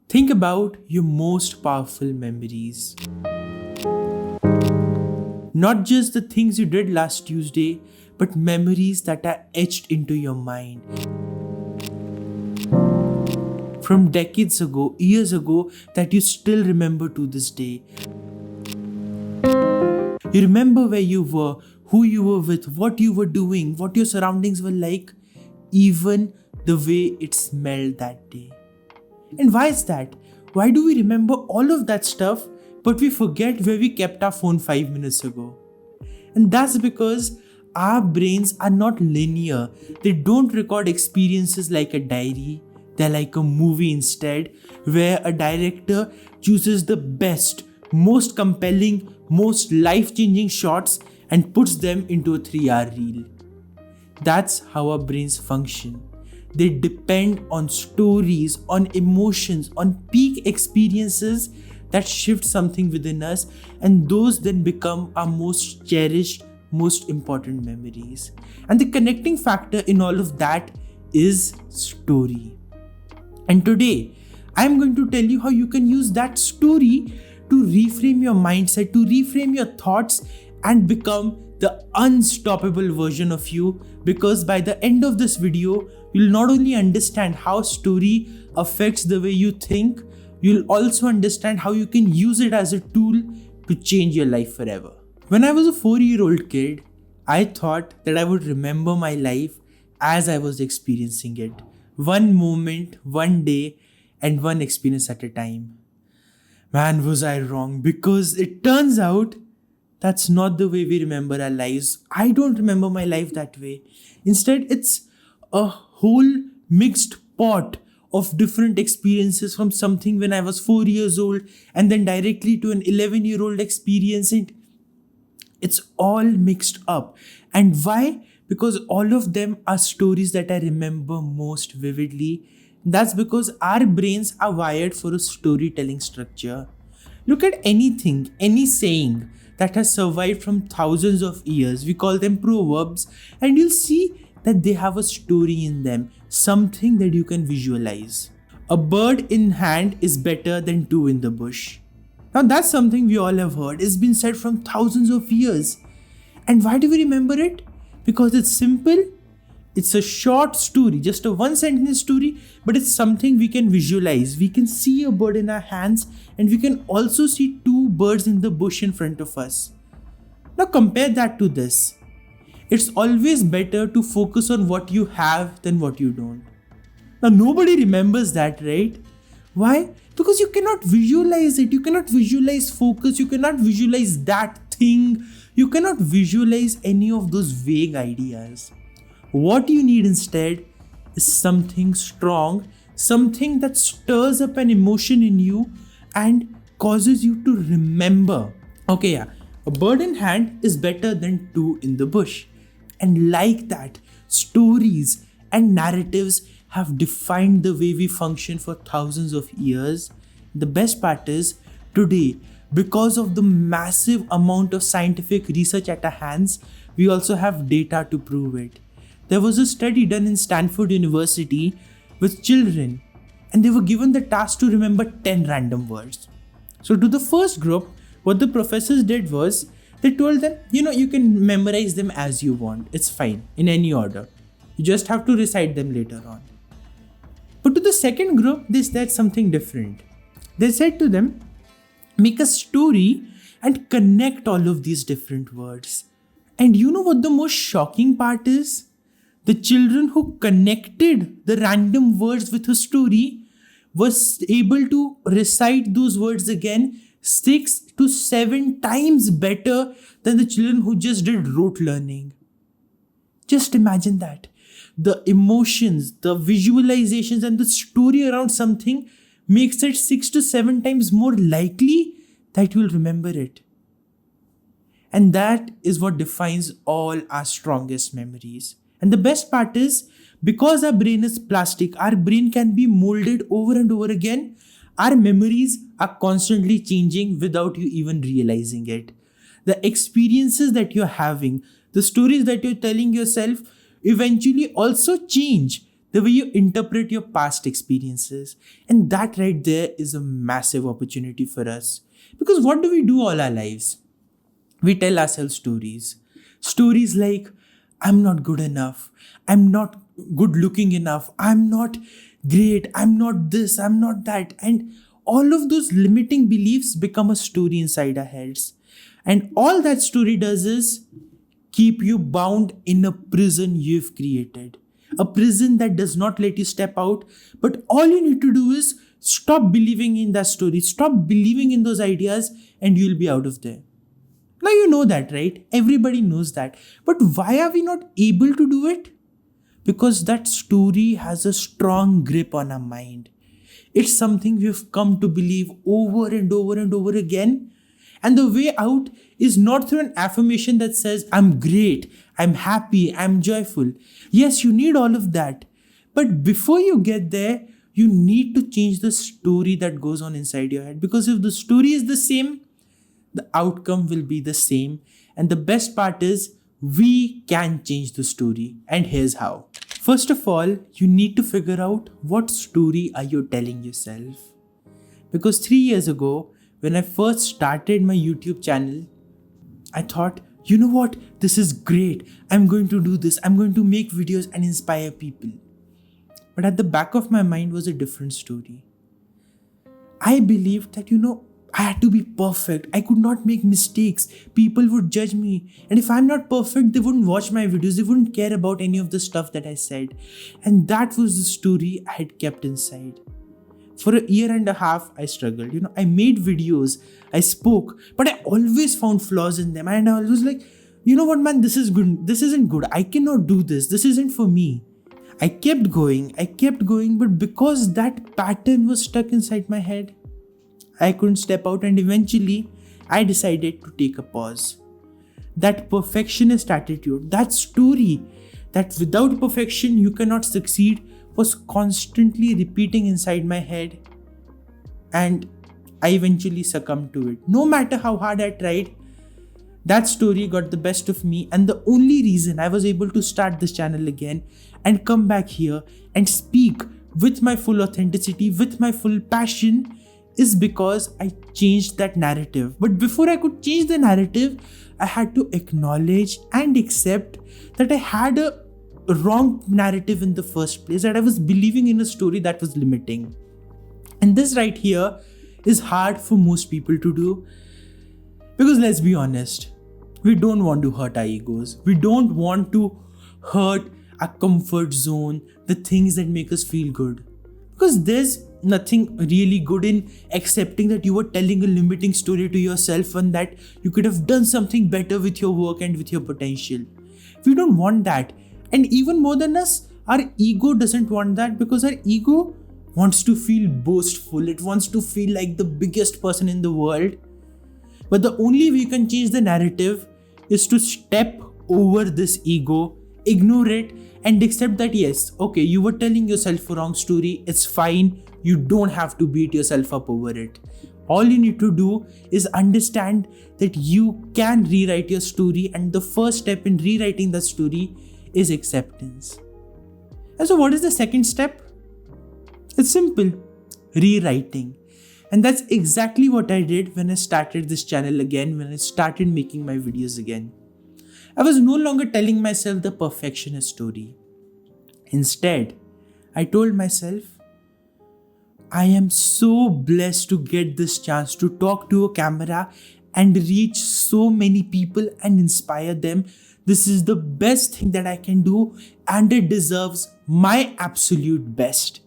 Think about your most powerful memories. Not just the things you did last Tuesday, but memories that are etched into your mind. From decades ago, years ago, that you still remember to this day. You remember where you were, who you were with, what you were doing, what your surroundings were like, even the way it smelled that day. And why is that? Why do we remember all of that stuff, but we forget where we kept our phone 5 minutes ago? And that's because our brains are not linear. They don't record experiences like a diary. They're like a movie instead, where a director chooses the best, most compelling, most life-changing shots and puts them into a 3-hour reel. That's how our brains function. They depend on stories, on emotions, on peak experiences that shift something within us, and those then become our most cherished, most important memories. And the connecting factor in all of that is story. And today, I'm going to tell you how you can use that story to reframe your mindset, to reframe your thoughts, and become the unstoppable version of you. Because by the end of this video, you'll not only understand how story affects the way you think, you'll also understand how you can use it as a tool to change your life forever. When I was a 4-year-old kid, I thought that I would remember my life as I was experiencing it. One moment, one day, and one experience at a time. Man, was I wrong, because it turns out that's not the way we remember our lives. I don't remember my life that way. Instead, it's a whole mixed pot of different experiences, from something when I was 4 years old and then directly to an 11-year-old experience. It's all mixed up. And why? Because all of them are stories that I remember most vividly. That's because our brains are wired for a storytelling structure. Look at anything, any saying that has survived from thousands of years. We call them proverbs, and you'll see that they have a story in them, something that you can visualize. A bird in hand is better than two in the bush. Now that's something we all have heard. It's been said from thousands of years. And why do we remember it? Because it's simple. It's a short story, just a one sentence story, but it's something we can visualize. We can see a bird in our hands, and we can also see two birds in the bush in front of us. Now compare that to this. It's always better to focus on what you have than what you don't. Now nobody remembers that, right? Why? Because you cannot visualize it. You cannot visualize focus. You cannot visualize that thing. You cannot visualize any of those vague ideas. What you need instead is something strong, something that stirs up an emotion in you and causes you to remember. Okay, yeah, a bird in hand is better than two in the bush. And like that, stories and narratives have defined the way we function for thousands of years. The best part is, today, because of the massive amount of scientific research at our hands, we also have data to prove it. There was a study done in Stanford University with children, and they were given the task to remember 10 random words. So to the first group, what the professors did was, they told them, you can memorize them as you want. It's fine, in any order. You just have to recite them later on. But to the second group, they said something different. They said to them, make a story and connect all of these different words. And you know what the most shocking part is? The children who connected the random words with a story was able to recite those words again 6 to 7 times better than the children who just did rote learning. Just imagine that. The emotions, the visualizations, and the story around something makes it 6 to 7 times more likely that you'll remember it. And that is what defines all our strongest memories. And the best part is, because our brain is plastic, our brain can be molded over and over again. Our memories are constantly changing without you even realizing it. The experiences that you're having, the stories that you're telling yourself eventually also change. the way you interpret your past experiences. And that right there is a massive opportunity for us. Because what do we do all our lives? We tell ourselves stories. Stories like, I'm not good enough, I'm not good looking enough, I'm not great, I'm not this, I'm not that. And all of those limiting beliefs become a story inside our heads. And all that story does is keep you bound in a prison you've created. A prison that does not let you step out. But all you need to do is stop believing in that story, stop believing in those ideas, and you'll be out of there. Now you know that, right? Everybody knows that. But why are we not able to do it? Because that story has a strong grip on our mind. It's something we've come to believe over and over and over again. And the way out is not through an affirmation that says, I'm great, I'm happy, I'm joyful. Yes, you need all of that. But before you get there, you need to change the story that goes on inside your head. Because if the story is the same, the outcome will be the same. And the best part is, we can change the story. And here's how. First of all, you need to figure out what story are you telling yourself. Because 3 years ago, when I first started my YouTube channel, I thought, you know what? This is great. I'm going to do this. I'm going to make videos and inspire people. But at the back of my mind was a different story. I believed that, I had to be perfect. I could not make mistakes. People would judge me. And if I'm not perfect, they wouldn't watch my videos. They wouldn't care about any of the stuff that I said. And that was the story I had kept inside. For a year and a half, I struggled. I made videos, I spoke, but I always found flaws in them. And I was like, you know what, man, this is good. This isn't good. I cannot do this. This isn't for me. I kept going, but because that pattern was stuck inside my head, I couldn't step out, and eventually I decided to take a pause. That perfectionist attitude, that story that without perfection you cannot succeed, was constantly repeating inside my head, and I eventually succumbed to it. No matter how hard I tried, that story got the best of me, and the only reason I was able to start this channel again and come back here and speak with my full authenticity, with my full passion, is because I changed that narrative. But before I could change the narrative, I had to acknowledge and accept that I had a wrong narrative in the first place, that I was believing in a story that was limiting. And this right here is hard for most people to do, because let's be honest, we don't want to hurt our egos. We don't want to hurt our comfort zone, the things that make us feel good. Because there's nothing really good in accepting that you were telling a limiting story to yourself and that you could have done something better with your work and with your potential. We don't want that. And even more than us, our ego doesn't want that, because our ego wants to feel boastful. It wants to feel like the biggest person in the world. But the only way you can change the narrative is to step over this ego, ignore it, and accept that yes, okay, you were telling yourself a wrong story. It's fine. You don't have to beat yourself up over it. All you need to do is understand that you can rewrite your story, and the first step in rewriting the story is acceptance. And so what is the second step? It's simple. Rewriting. And that's exactly what I did when I started this channel again, when I started making my videos again. I was no longer telling myself the perfectionist story. Instead, I told myself, I am so blessed to get this chance to talk to a camera and reach so many people and inspire them. This is the best thing that I can do, and it deserves my absolute best.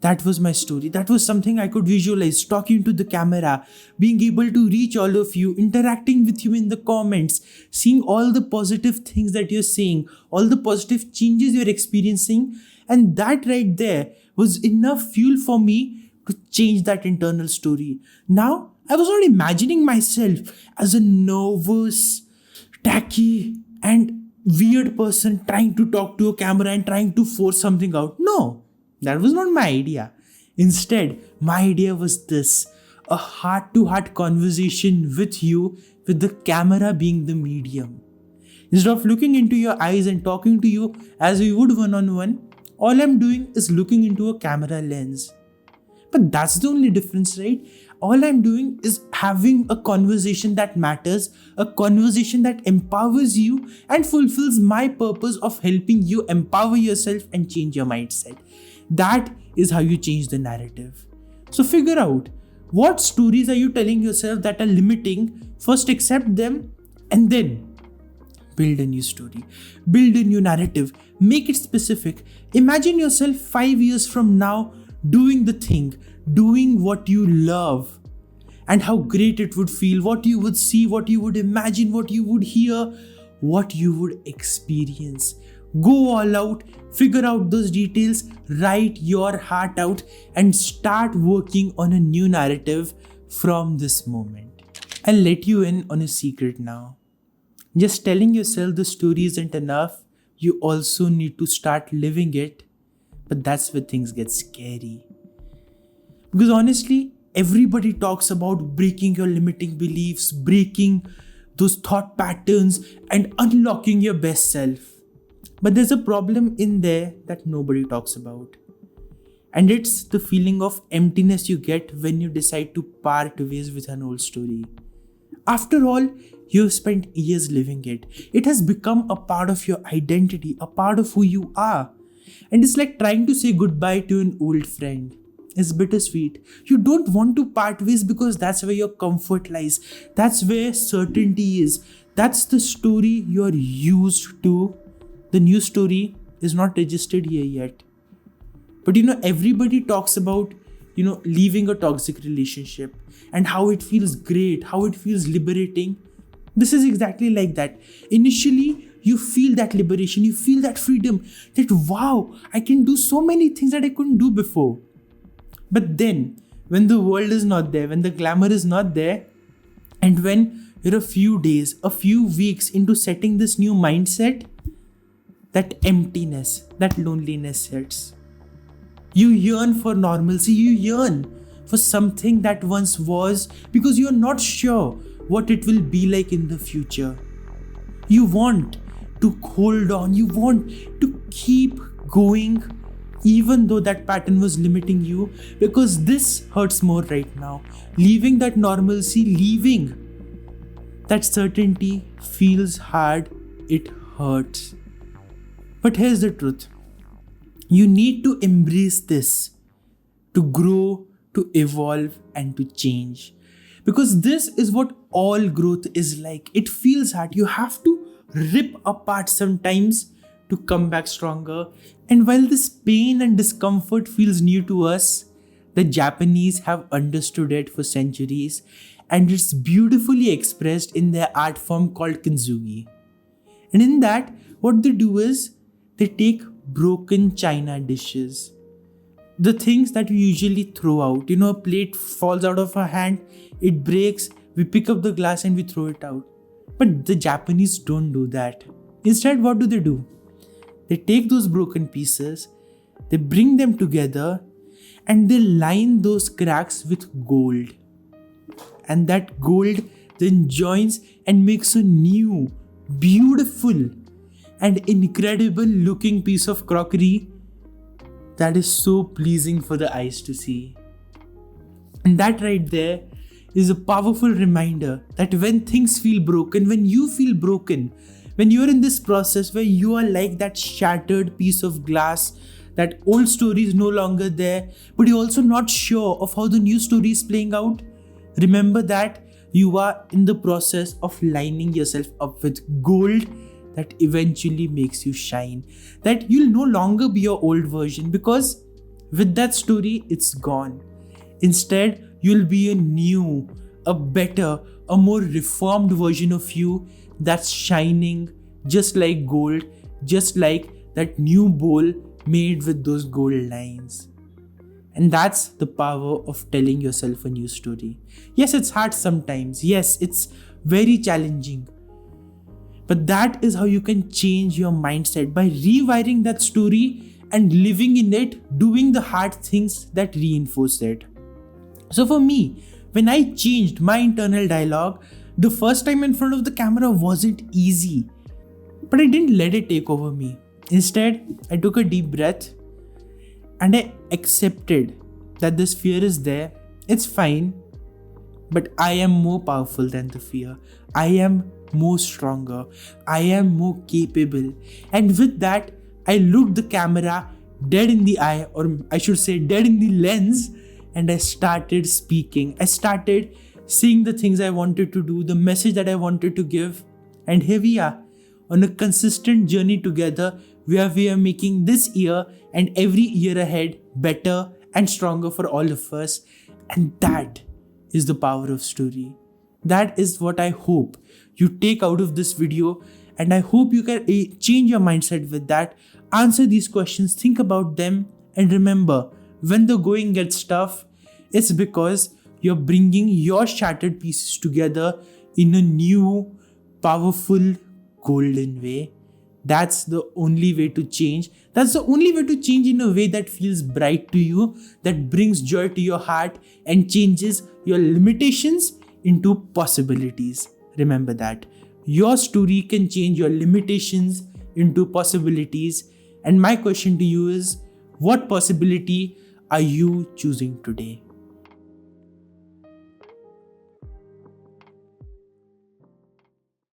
That was my story. That was something I could visualize, talking to the camera, being able to reach all of you, interacting with you in the comments, seeing all the positive things that you're saying, all the positive changes you're experiencing. And that right there was enough fuel for me to change that internal story. Now, I was not imagining myself as a nervous, tacky, and weird person trying to talk to a camera and trying to force something out. No. That was not my idea. Instead, my idea was this: a heart-to-heart conversation with you, with the camera being the medium. Instead of looking into your eyes and talking to you as we would one-on-one, All I'm doing is looking into a camera lens. But that's the only difference, right? All I'm doing is having a conversation that matters, a conversation that empowers you and fulfills my purpose of helping you empower yourself and change your mindset. That is how you change the narrative. So figure out what stories are you telling yourself that are limiting. First, accept them and then build a new story, build a new narrative, make it specific. Imagine yourself 5 years from now doing the thing, doing what you love, and how great it would feel, what you would see, what you would imagine, what you would hear, what you would experience. Go all out, figure out those details, write your heart out, and start working on a new narrative from this moment. I'll let you in on a secret now. Just telling yourself the story isn't enough. You also need to start living it. But that's where things get scary. Because honestly, everybody talks about breaking your limiting beliefs, breaking those thought patterns, and unlocking your best self. But there's a problem in there that nobody talks about. And it's the feeling of emptiness you get when you decide to part ways with an old story. After all, you've spent years living it. It has become a part of your identity, a part of who you are. And it's like trying to say goodbye to an old friend. It's bittersweet. You don't want to part ways because that's where your comfort lies. That's where certainty is. That's the story you're used to. The new story is not registered here yet. But everybody talks about, leaving a toxic relationship and how it feels great, how it feels liberating. This is exactly like that. Initially, you feel that liberation, you feel that freedom, that wow, I can do so many things that I couldn't do before. But then, when the world is not there, when the glamour is not there, and when you're a few days, a few weeks into setting this new mindset, that emptiness, that loneliness hits. You yearn for normalcy, you yearn for something that once was, because you're not sure what it will be like in the future. You want to hold on, you want to keep going, even though that pattern was limiting you, because this hurts more right now. Leaving that normalcy, leaving that certainty feels hard, it hurts. But here's the truth. You need to embrace this to grow, to evolve, and to change. Because this is what all growth is like. It feels hard. You have to rip apart sometimes to come back stronger. And while this pain and discomfort feels new to us, the Japanese have understood it for centuries, and it's beautifully expressed in their art form called kintsugi. And in that, what they do is they take broken china dishes, the things that we usually throw out. A plate falls out of our hand, it breaks, we pick up the glass and we throw it out. But the Japanese don't do that. Instead, what do? They take those broken pieces, they bring them together, and they line those cracks with gold. And that gold then joins and makes a new, beautiful, and incredible looking piece of crockery that is so pleasing for the eyes to see. And that right there is a powerful reminder that when things feel broken, when you feel broken, when you're in this process where you are like that shattered piece of glass, that old story is no longer there, but you're also not sure of how the new story is playing out, remember that you are in the process of lining yourself up with gold that eventually makes you shine. That you'll no longer be your old version, because with that story, it's gone. Instead, you'll be a new, a better, a more reformed version of you that's shining just like gold, just like that new bowl made with those gold lines. And that's the power of telling yourself a new story. Yes, it's hard sometimes. Yes, it's very challenging. But that is how you can change your mindset, by rewiring that story and living in it, doing the hard things that reinforce it. So for me, when I changed my internal dialogue, the first time in front of the camera wasn't easy. But I didn't let it take over me. Instead, I took a deep breath and I accepted that this fear is there. It's fine, but I am more powerful than the fear. I am more stronger. I am more capable. And with that, I looked the camera dead in the eye, or I should say dead in the lens, and I started speaking. I started saying the things I wanted to do, the message that I wanted to give. And here we are on a consistent journey together where we are making this year and every year ahead better and stronger for all of us. And that is the power of story. That is what I hope you take out of this video, and I hope you can change your mindset with that. Answer these questions, think about them, and remember, when the going gets tough, it's because you're bringing your shattered pieces together in a new, powerful, golden way. That's the only way to change. That's the only way to change in a way that feels bright to you, that brings joy to your heart and changes your limitations into possibilities. Remember that. Your story can change your limitations into possibilities. And my question to you is, what possibility are you choosing today?